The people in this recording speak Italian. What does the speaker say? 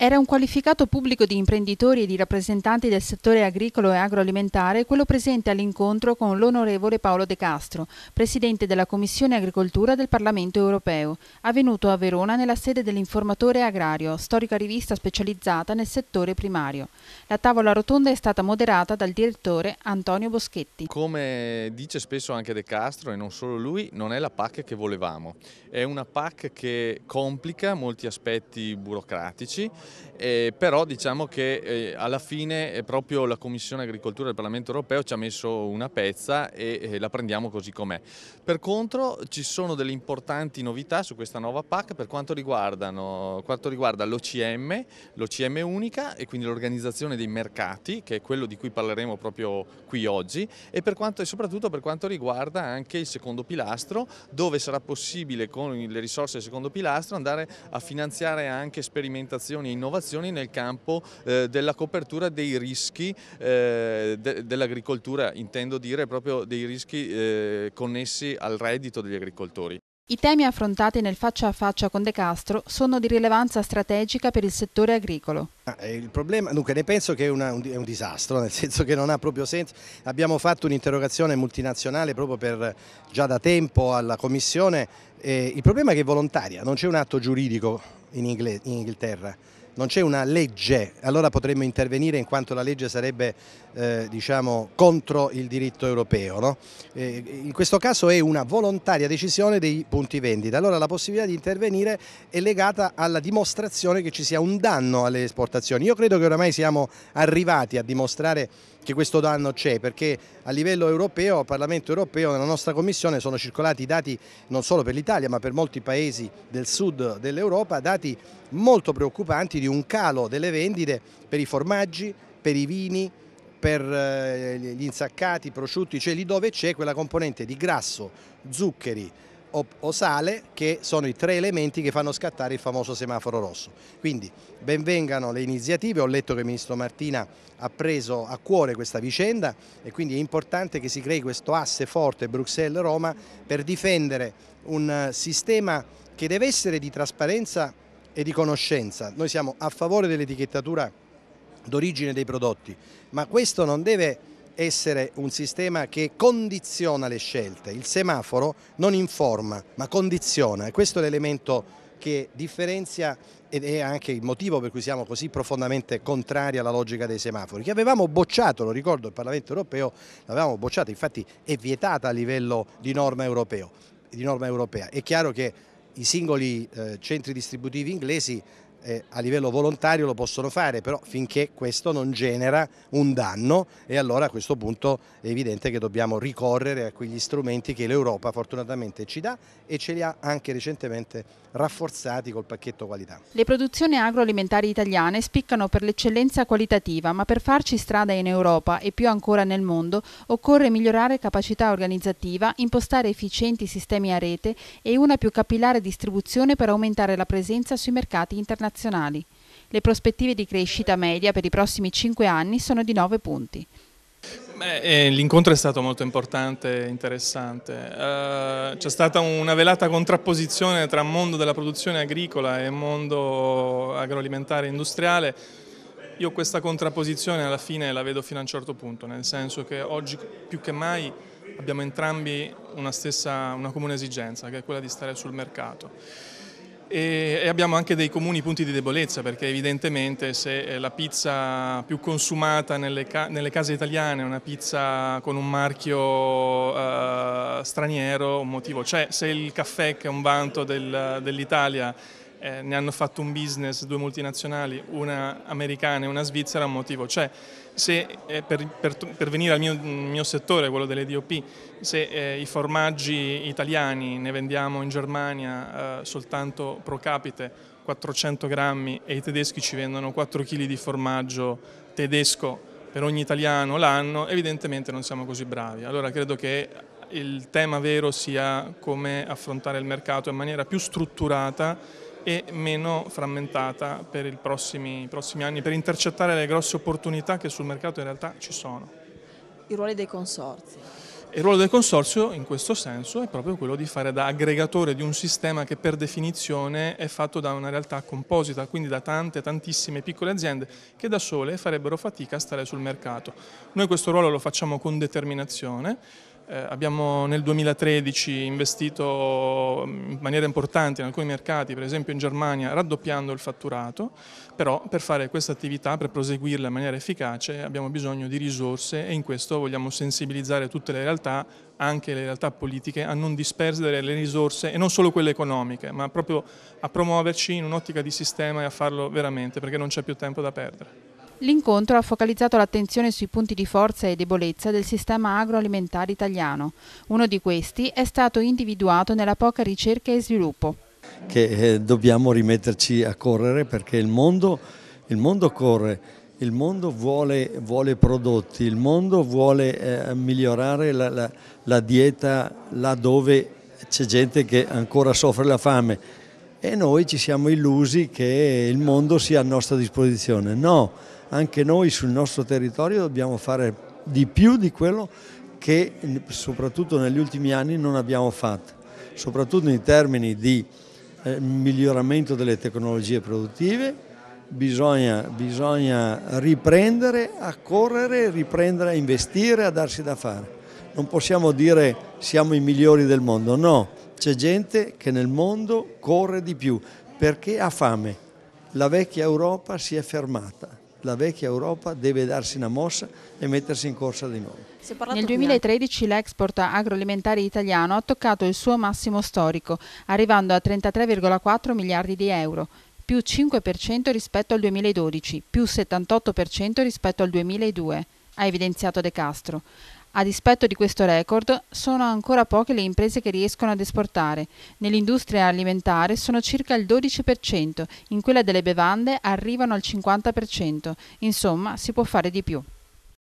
Era un qualificato pubblico di imprenditori e di rappresentanti del settore agricolo e agroalimentare quello presente all'incontro con l'onorevole Paolo De Castro, presidente della Commissione Agricoltura del Parlamento Europeo, avvenuto a Verona nella sede dell'Informatore Agrario, storica rivista specializzata nel settore primario. La tavola rotonda è stata moderata dal direttore Antonio Boschetti. Come dice spesso anche De Castro, e non solo lui, non è la PAC che volevamo. È una PAC che complica molti aspetti burocratici, però diciamo che alla fine proprio la Commissione Agricoltura del Parlamento Europeo ci ha messo una pezza e la prendiamo così com'è. Per contro ci sono delle importanti novità su questa nuova PAC per quanto riguarda l'OCM unica e quindi l'organizzazione dei mercati, che è quello di cui parleremo proprio qui oggi, e soprattutto per quanto riguarda anche il secondo pilastro, dove sarà possibile con le risorse del secondo pilastro andare a finanziare anche sperimentazioni e innovazioni nel campo della copertura dei rischi dell'agricoltura, intendo dire proprio dei rischi connessi al reddito degli agricoltori. I temi affrontati nel faccia a faccia con De Castro sono di rilevanza strategica per il settore agricolo. Il problema, dunque, ne penso che è un disastro, nel senso che non ha proprio senso. Abbiamo fatto un'interrogazione multinazionale proprio già da tempo alla Commissione. Il problema è che è volontaria, non c'è un atto giuridico in Inghilterra. Non c'è una legge, allora potremmo intervenire in quanto la legge sarebbe diciamo, contro il diritto europeo, no? In questo caso è una volontaria decisione dei punti vendita, allora la possibilità di intervenire è legata alla dimostrazione che ci sia un danno alle esportazioni. Io credo che oramai siamo arrivati a dimostrare che questo danno c'è, perché a livello europeo, al Parlamento europeo, nella nostra Commissione sono circolati i dati non solo per l'Italia ma per molti paesi del sud dell'Europa, dati molto preoccupanti di un calo delle vendite per i formaggi, per i vini, per gli insaccati, i prosciutti, cioè lì dove c'è quella componente di grasso, zuccheri o sale, che sono i tre elementi che fanno scattare il famoso semaforo rosso. Quindi ben vengano le iniziative, ho letto che il Ministro Martina ha preso a cuore questa vicenda e quindi è importante che si crei questo asse forte Bruxelles-Roma per difendere un sistema che deve essere di trasparenza e di conoscenza. Noi siamo a favore dell'etichettatura d'origine dei prodotti, ma questo non deve essere un sistema che condiziona le scelte. Il semaforo non informa ma condiziona, e questo è l'elemento che differenzia ed è anche il motivo per cui siamo così profondamente contrari alla logica dei semafori, che avevamo bocciato, lo ricordo, il Parlamento europeo l'avevamo bocciata, infatti è vietata a livello di norma europea. È chiaro che i singoli centri distributivi inglesi a livello volontario lo possono fare, però finché questo non genera un danno, e allora a questo punto è evidente che dobbiamo ricorrere a quegli strumenti che l'Europa fortunatamente ci dà e ce li ha anche recentemente rafforzati col pacchetto qualità. Le produzioni agroalimentari italiane spiccano per l'eccellenza qualitativa, ma per farci strada in Europa e più ancora nel mondo occorre migliorare capacità organizzativa, impostare efficienti sistemi a rete e una più capillare distribuzione per aumentare la presenza sui mercati internazionali. Le prospettive di crescita media per i prossimi 5 anni sono di 9 punti. L'incontro è stato molto importante e interessante. C'è stata una velata contrapposizione tra mondo della produzione agricola e mondo agroalimentare e industriale. Io questa contrapposizione alla fine la vedo fino a un certo punto, nel senso che oggi più che mai abbiamo entrambi una comune esigenza, che è quella di stare sul mercato. E abbiamo anche dei comuni punti di debolezza, perché evidentemente se la pizza più consumata nelle case italiane è una pizza con un marchio straniero, un motivo c'è. Se il caffè, che è un vanto dell'Italia, ne hanno fatto un business due multinazionali, una americana e una svizzera, un motivo c'è. Se per venire al mio settore, quello delle DOP, se i formaggi italiani ne vendiamo in Germania soltanto pro capite 400 grammi e i tedeschi ci vendono 4 kg di formaggio tedesco per ogni italiano l'anno, evidentemente non siamo così bravi. Allora credo che il tema vero sia come affrontare il mercato in maniera più strutturata e meno frammentata per i prossimi anni, per intercettare le grosse opportunità che sul mercato in realtà ci sono. I ruoli dei consorzi. Il ruolo del consorzio in questo senso è proprio quello di fare da aggregatore di un sistema che per definizione è fatto da una realtà composita, quindi da tantissime piccole aziende che da sole farebbero fatica a stare sul mercato. Noi questo ruolo lo facciamo con determinazione. Abbiamo nel 2013 investito in maniera importante in alcuni mercati, per esempio in Germania, raddoppiando il fatturato, però per fare questa attività, per proseguirla in maniera efficace, abbiamo bisogno di risorse e in questo vogliamo sensibilizzare tutte le realtà, anche le realtà politiche, a non disperdere le risorse e non solo quelle economiche, ma proprio a promuoverci in un'ottica di sistema e a farlo veramente, perché non c'è più tempo da perdere. L'incontro ha focalizzato l'attenzione sui punti di forza e debolezza del sistema agroalimentare italiano. Uno di questi è stato individuato nella poca ricerca e sviluppo. Che dobbiamo rimetterci a correre perché il mondo corre, il mondo vuole prodotti, il mondo vuole migliorare la dieta laddove c'è gente che ancora soffre la fame e noi ci siamo illusi che il mondo sia a nostra disposizione. No. Anche noi sul nostro territorio dobbiamo fare di più di quello che soprattutto negli ultimi anni non abbiamo fatto, soprattutto in termini di miglioramento delle tecnologie produttive. Bisogna riprendere a correre, riprendere a investire, a darsi da fare. Non possiamo dire siamo i migliori del mondo, no, c'è gente che nel mondo corre di più perché ha fame. La vecchia Europa si è fermata. La vecchia Europa deve darsi una mossa e mettersi in corsa di nuovo. Nel 2013 l'export agroalimentare italiano ha toccato il suo massimo storico, arrivando a 33,4 miliardi di euro, più 5% rispetto al 2012, più 78% rispetto al 2002, ha evidenziato De Castro. A dispetto di questo record, sono ancora poche le imprese che riescono ad esportare. Nell'industria alimentare sono circa il 12%, in quella delle bevande arrivano al 50%. Insomma, si può fare di più.